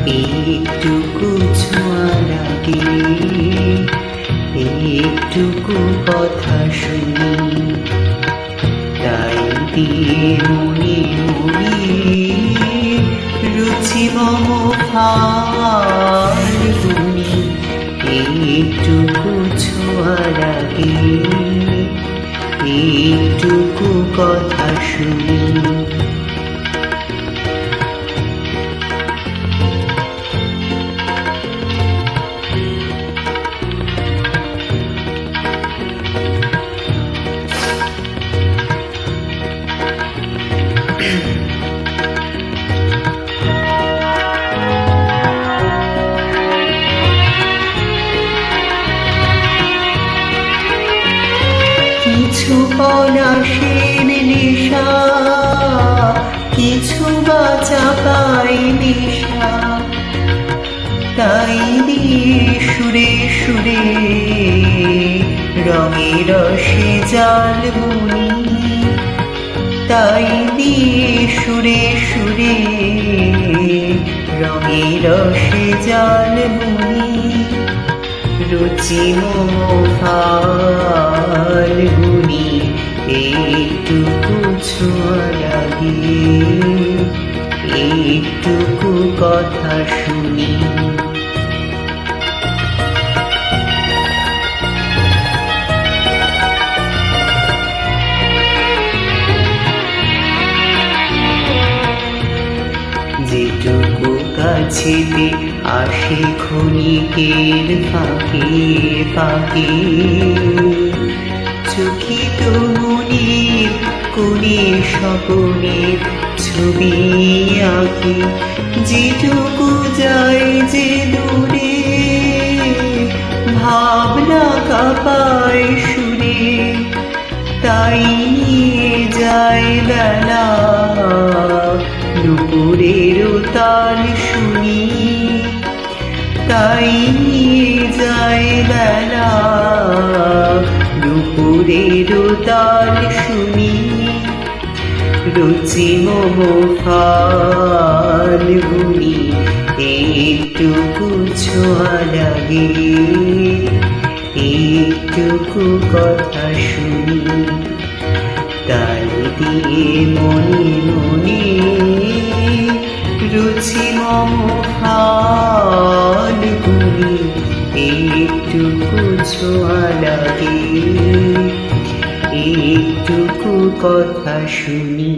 একটুকু ছোঁয়া লাগে, একটুকু কথা শুনি, তাই দিয়ে মনে মনে রুচি মম ফাল্গুনি। একটুকু ছোঁয়া লাগে, একটুকু কথা শুনি। কিছু পলাশের নেশা, কিছু বা চাপাই নেশা, তাই দিয়ে সুরে সুরে রঙে রসে জাল বুনি, তাই দিয়ে সুরে সুরে রঙে রসে জাল বুনি। রুচি মম ফাল্গুনি, একটুকু ছোঁয়া লাগে, একটুকু কথা শুনি। যেটুকু কাছেতে আসে ক্ষণিকের ফাঁকে ফাঁকে, চকিত মনের কোণে স্বপনের ছবি আঁকে। যেটুকু যায় যে দূরে, ভাবনা কাঁপায় সুরে, তাই নিয়ে যায় বেলা দুপুরের তাল শুনি, তাই নিয়ে যায় বেলা দুপুরের তাল শুনি। রুচি মম ফাল্গুনি, একটুকু ছোঁয়া লাগে, একটুকু কথা শুনি, তাই দিয়ে মনে মনে রুচি মম ফাল্গুনি, একটুকু ছোঁয়া লাগে, একটুকু কথা শুনি।